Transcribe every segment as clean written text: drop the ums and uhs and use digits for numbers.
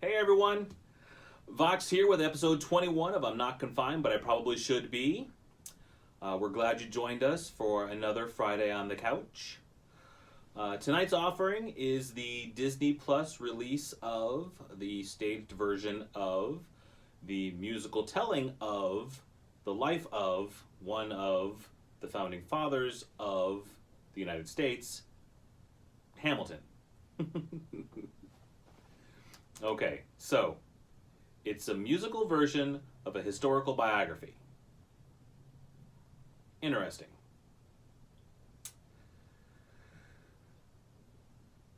Hey everyone, Vox here with episode 21 of I'm Not Confined, but I Probably Should Be. We're glad you joined us for another Friday on the Couch. Tonight's offering is the Disney Plus release of the staged version of the musical telling of the life of one of the founding fathers of the United States, Hamilton. Okay, so it's a musical version of a historical biography. Interesting.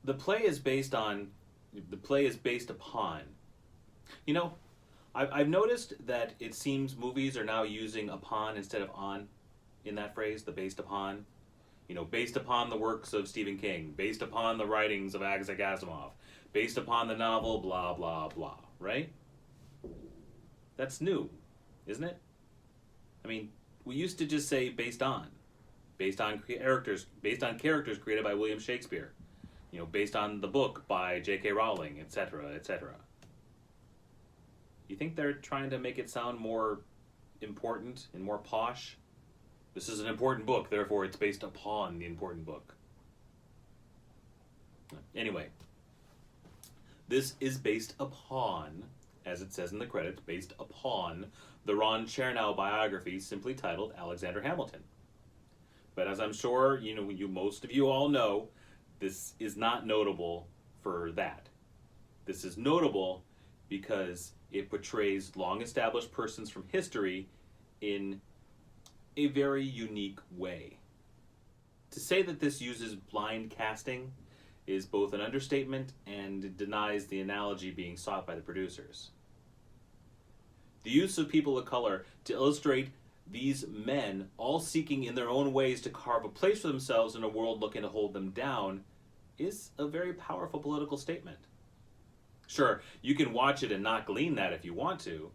The play is based upon. You know, I've noticed that it seems movies are now using upon instead of on in that phrase, the based upon. You know, based upon the works of Stephen King, based upon the writings of Isaac Asimov, based upon the novel, blah, blah, blah, right? That's new, isn't it? I mean, we used to just say based on characters created by William Shakespeare, you know, based on the book by J.K. Rowling, etc., etc. You think they're trying to make it sound more important and more posh? This is an important book, therefore it's based upon the important book. Anyway, this is based upon, as it says in the credits, based upon the Ron Chernow biography simply titled Alexander Hamilton. But as I'm sure most of you all know, this is not notable for that. This is notable because it portrays long-established persons from history in a very unique way. To say that this uses blind casting is both an understatement and denies the analogy being sought by the producers. The use of people of color to illustrate these men all seeking in their own ways to carve a place for themselves in a world looking to hold them down is a very powerful political statement. Sure, you can watch it and not glean that if you want to.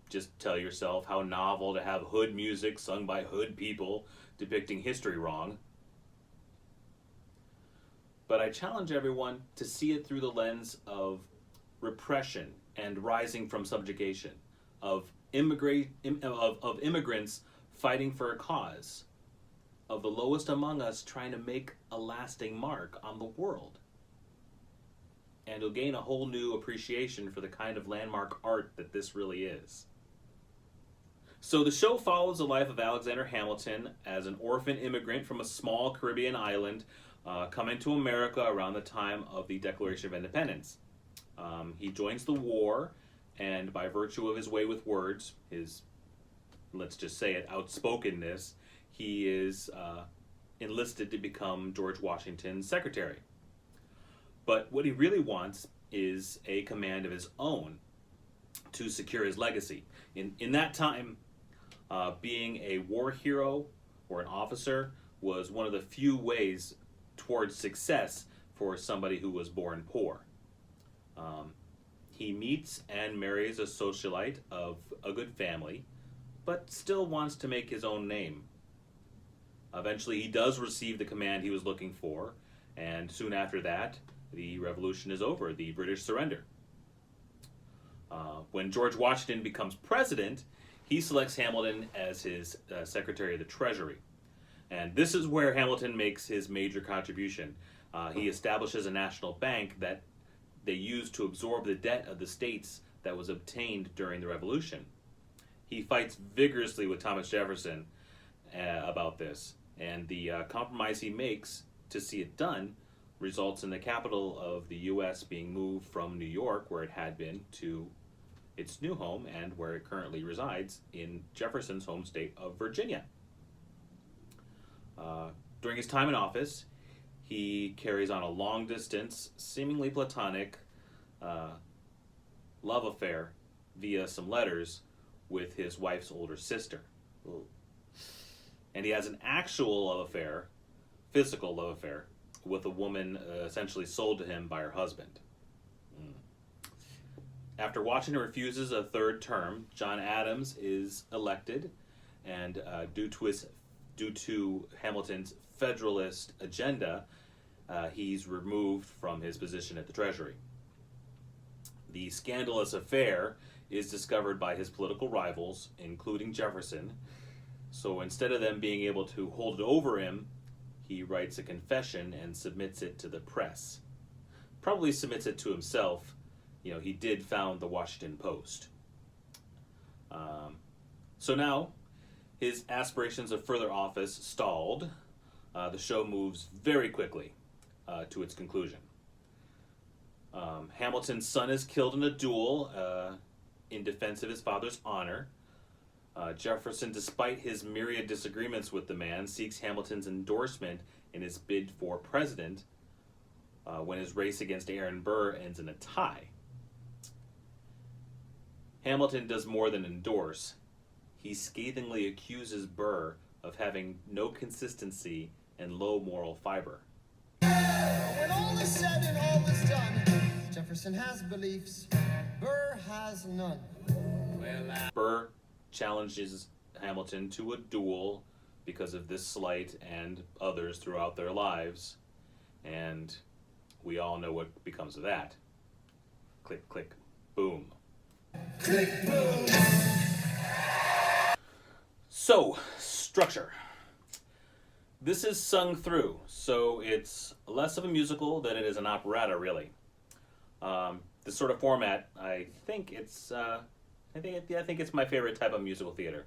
Just tell yourself how novel to have hood music sung by hood people depicting history wrong. But I challenge everyone to see it through the lens of repression and rising from subjugation, of immigrants fighting for a cause, of the lowest among us trying to make a lasting mark on the world. And you'll gain a whole new appreciation for the kind of landmark art that this really is. So the show follows the life of Alexander Hamilton as an orphan immigrant from a small Caribbean island coming to America around the time of the Declaration of Independence. He joins the war, and by virtue of his way with words, his, let's just say it, outspokenness, he is enlisted to become George Washington's secretary. But what he really wants is a command of his own to secure his legacy. In that time, being a war hero or an officer was one of the few ways towards success for somebody who was born poor. He meets and marries a socialite of a good family, but still wants to make his own name. Eventually, he does receive the command he was looking for, and soon after that, the revolution is over, the British surrender. When George Washington becomes president, he selects Hamilton as his Secretary of the Treasury. And this is where Hamilton makes his major contribution. He establishes a national bank that they used to absorb the debt of the states that was obtained during the Revolution. He fights vigorously with Thomas Jefferson about this, and the compromise he makes to see it done results in the capital of the U.S. being moved from New York, where it had been, to its new home and where it currently resides in Jefferson's home state of Virginia. During his time in office, he carries on a long-distance, seemingly platonic love affair via some letters with his wife's older sister. Ooh. And he has an actual love affair, physical love affair, with a woman essentially sold to him by her husband. After Washington refuses a third term, John Adams is elected, and due to Hamilton's Federalist agenda, he's removed from his position at the Treasury. The scandalous affair is discovered by his political rivals, including Jefferson. So instead of them being able to hold it over him, he writes a confession and submits it to the press. Probably submits it to himself. You know, he did found the Washington Post. So now, his aspirations of further office stalled. The show moves very quickly to its conclusion. Hamilton's son is killed in a duel in defense of his father's honor. Jefferson, despite his myriad disagreements with the man, seeks Hamilton's endorsement in his bid for president when his race against Aaron Burr ends in a tie. Hamilton does more than endorse. He scathingly accuses Burr of having no consistency and low moral fiber. When all is said and all is done, Jefferson has beliefs, Burr has none. Burr challenges Hamilton to a duel because of this slight and others throughout their lives, and we all know what becomes of that. Click, click, boom. Click, boom. So, structure. This is sung through, so it's less of a musical than it is an operetta, really. This sort of format, I think it's my favorite type of musical theater.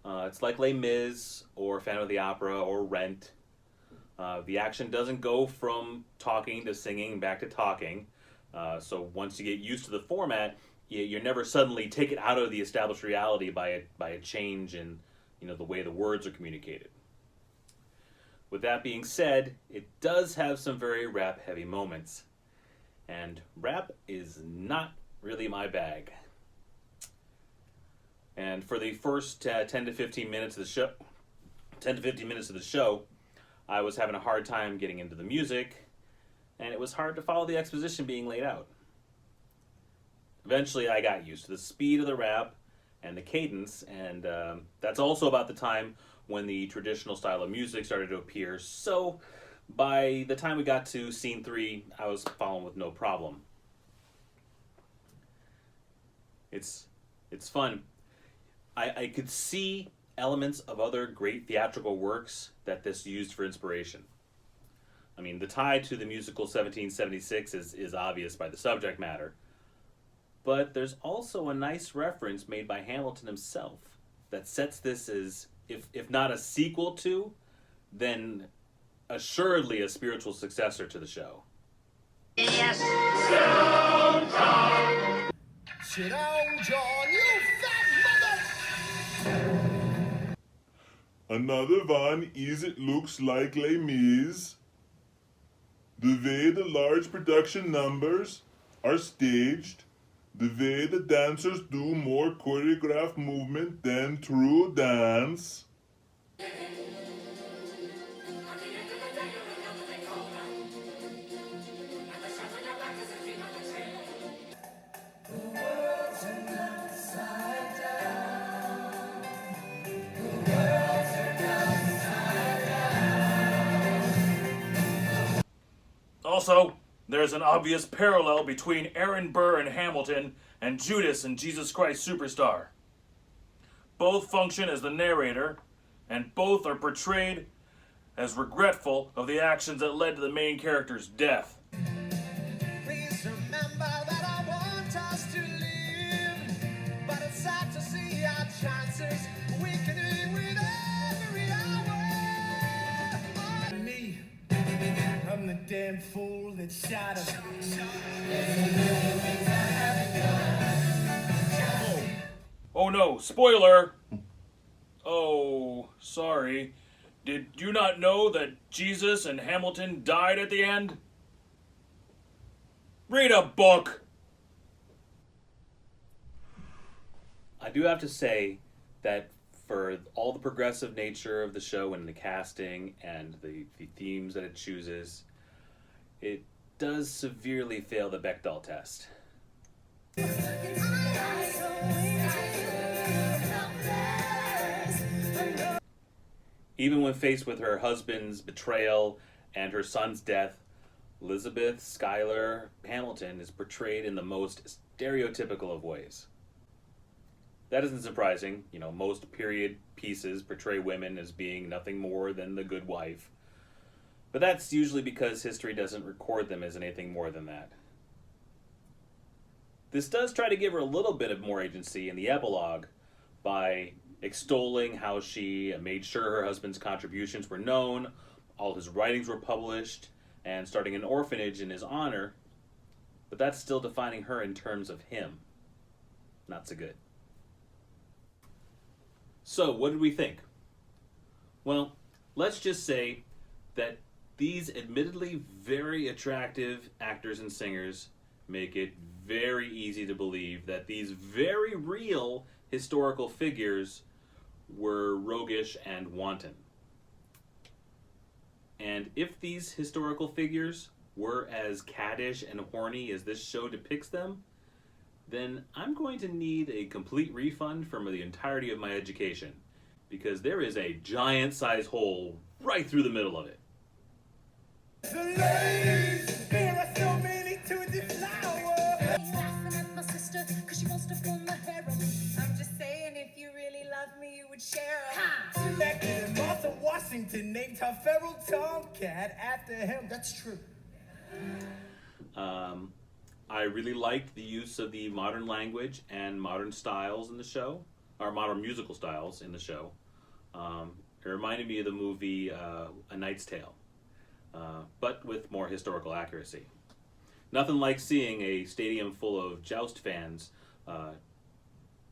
It's like Les Mis or Phantom of the Opera or Rent. The action doesn't go from talking to singing back to talking. So once you get used to the format, you're never suddenly taken out of the established reality by a change in, the way the words are communicated. With that being said, it does have some very rap-heavy moments. And rap is not really my bag. And for the first 10 to 15 minutes of the show, I was having a hard time getting into the music, and it was hard to follow the exposition being laid out. Eventually, I got used to the speed of the rap and the cadence, and that's also about the time when the traditional style of music started to appear. So by the time we got to scene 3, I was following with no problem. It's fun. I could see elements of other great theatrical works that this used for inspiration. I mean, the tie to the musical 1776 is obvious by the subject matter, but there's also a nice reference made by Hamilton himself that sets this as, if not a sequel to, then assuredly a spiritual successor to the show. Yes. Sit down, John. Sit down, John, you fat mother. Another one is it looks like Les Mis. The way the large production numbers are staged, the way the dancers do more choreographed movement than true dance. Also, there's an obvious parallel between Aaron Burr in Hamilton and Judas in Jesus Christ Superstar. Both function as the narrator, and both are portrayed as regretful of the actions that led to the main character's death. Please remember that I want us to live, but it's sad to see our chances weakening with every hour. Me, I'm the damn fool that shot him. Oh no, spoiler! Oh, sorry. Did you not know that Jesus and Hamilton died at the end? Read a book! I do have to say that for all the progressive nature of the show and the casting and the themes that it chooses, it does severely fail the Bechdel test. Even when faced with her husband's betrayal and her son's death, Elizabeth Schuyler Hamilton is portrayed in the most stereotypical of ways. That isn't surprising. Most period pieces portray women as being nothing more than the good wife. But that's usually because history doesn't record them as anything more than that. This does try to give her a little bit of more agency in the epilogue by extolling how she made sure her husband's contributions were known, all his writings were published, and starting an orphanage in his honor. But that's still defining her in terms of him. Not so good. So, what did we think? Well, let's just say that these admittedly very attractive actors and singers make it very easy to believe that these very real historical figures were roguish and wanton. And if these historical figures were as caddish and horny as this show depicts them, then I'm going to need a complete refund from the entirety of my education, because there is a giant size hole right through the middle of it. There are so many to deflower. Laughing at my sister because she wants to form a harem. I'm just saying, if you really love me, you would share 'em. Back in Martha Washington named her feral tomcat after him. That's true. I really liked the use of the modern language and modern styles in the show, or modern musical styles in the show. It reminded me of the movie A Knight's Tale, but with more historical accuracy. Nothing like seeing a stadium full of Joust fans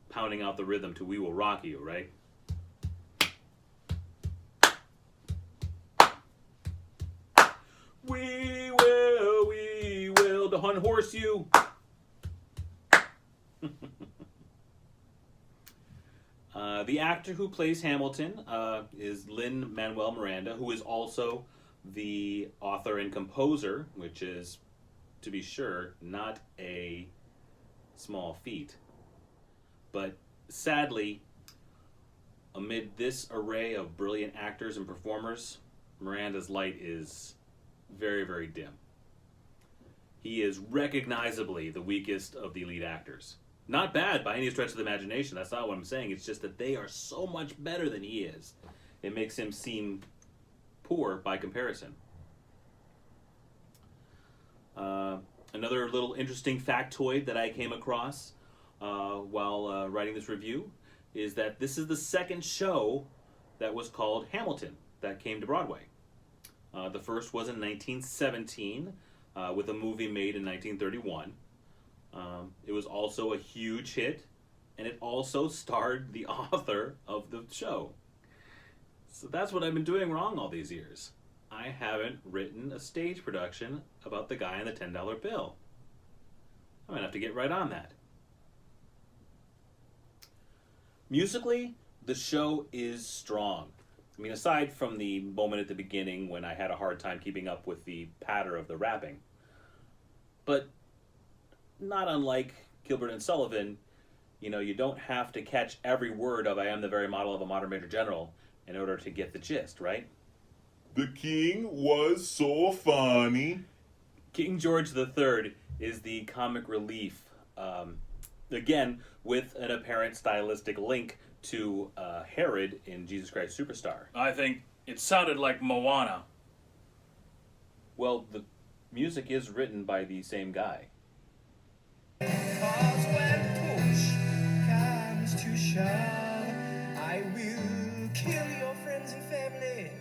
pounding out the rhythm to We Will Rock You, right? We will unhorse you. The actor who plays Hamilton is Lin-Manuel Miranda, who is also the author and composer, which is, to be sure, not a small feat. But sadly, amid this array of brilliant actors and performers, Miranda's light is very, very dim. He is recognizably the weakest of the lead actors. Not bad by any stretch of the imagination. That's not what I'm saying. It's just that they are so much better than he is. It makes him seem poor by comparison. Another little interesting factoid that I came across while writing this review is that this is the second show that was called Hamilton that came to Broadway. The first was in 1917 with a movie made in 1931. It was also a huge hit, and it also starred the author of the show. So that's what I've been doing wrong all these years. I haven't written a stage production about the guy on the $10 bill. I'm going to have to get right on that. Musically, the show is strong. I mean, aside from the moment at the beginning when I had a hard time keeping up with the patter of the rapping. But not unlike Gilbert and Sullivan, you don't have to catch every word of I am the very model of a modern major general in order to get the gist, right? The king was so funny. King George III is the comic relief, again, with an apparent stylistic link to Herod in Jesus Christ Superstar. I think it sounded like Moana. Well, the music is written by the same guy. Cause when push comes to shove, I will kill your friends and family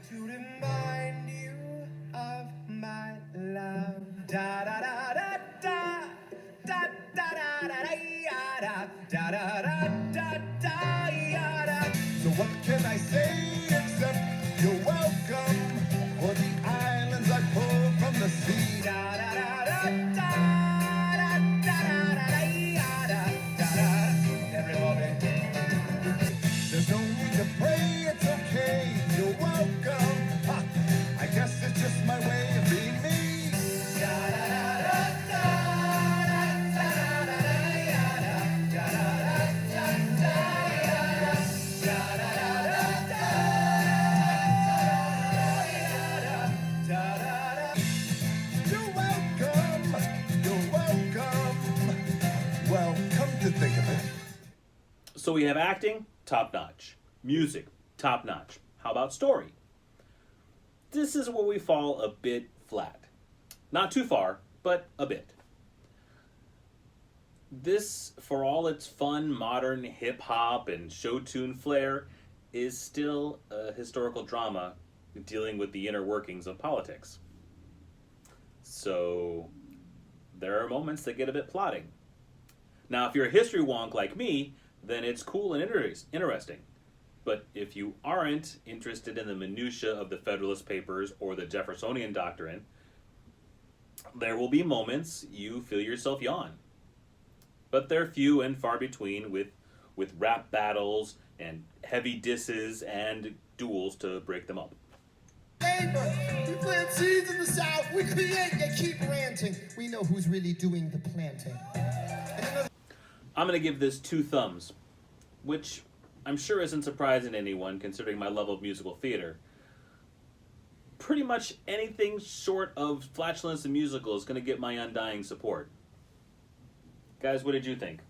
to remind you of my love. Da da da da da da da da da da da da da da da. So what can I say except you're welcome for the islands I pulled from the sea? Da da da da da da da da da da. Everybody, there's no need to pray. It's okay. You're welcome. Ha, I guess it's just my way of being me. Da da da da. So we have acting, top notch. Music, top notch. How about story? This is where we fall a bit flat. Not too far, but a bit. This, for all its fun, modern hip-hop and show tune flair, is still a historical drama dealing with the inner workings of politics. So, there are moments that get a bit plotting. Now, if you're a history wonk like me, then it's cool and interesting. But if you aren't interested in the minutiae of the Federalist Papers or the Jeffersonian Doctrine, there will be moments you feel yourself yawn. But they're few and far between, with rap battles and heavy disses and duels to break them up. Neighbor, we plant seeds in the South. We create, they keep ranting. We know who's really doing the planting. I'm going to give this 2 thumbs, which I'm sure isn't surprising to anyone considering my level of musical theater. Pretty much anything short of flatulence and musical is going to get my undying support. Guys, what did you think?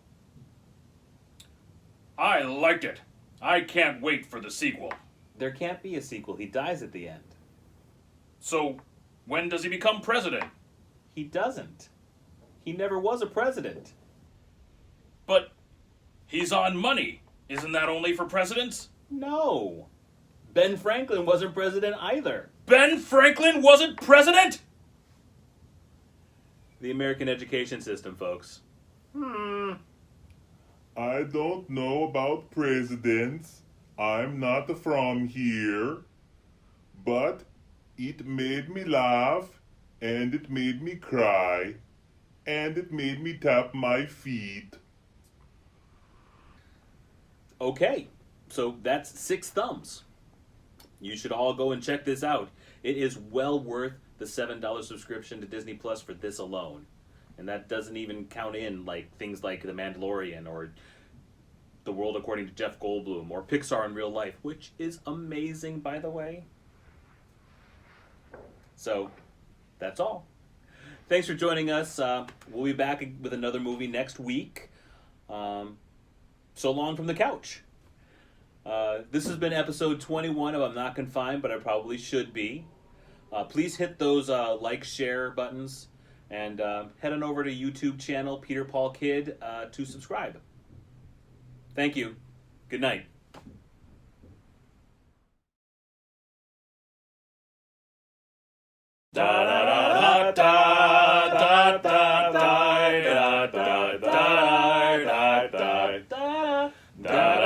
I liked it. I can't wait for the sequel. There can't be a sequel. He dies at the end. So, when does he become president? He doesn't. He never was a president. But he's on money. Isn't that only for presidents? No. Ben Franklin wasn't president either. Ben Franklin wasn't president? The American education system, folks. I don't know about presidents. I'm not from here. But it made me laugh, and it made me cry, and it made me tap my feet. Okay, so that's 6 thumbs. You should all go and check this out. It is well worth the $7 subscription to Disney Plus for this alone. And that doesn't even count in like things like The Mandalorian or The World According to Jeff Goldblum or Pixar in Real Life, which is amazing, by the way. So, that's all. Thanks for joining us. We'll be back with another movie next week. So long from the couch. This has been episode 21 of I'm Not Confined, but I probably should be. Please hit those like, share buttons, and head on over to YouTube channel Peter Paul Kid to subscribe. Thank you. Good night. Da da da da da da da da da da da da da da da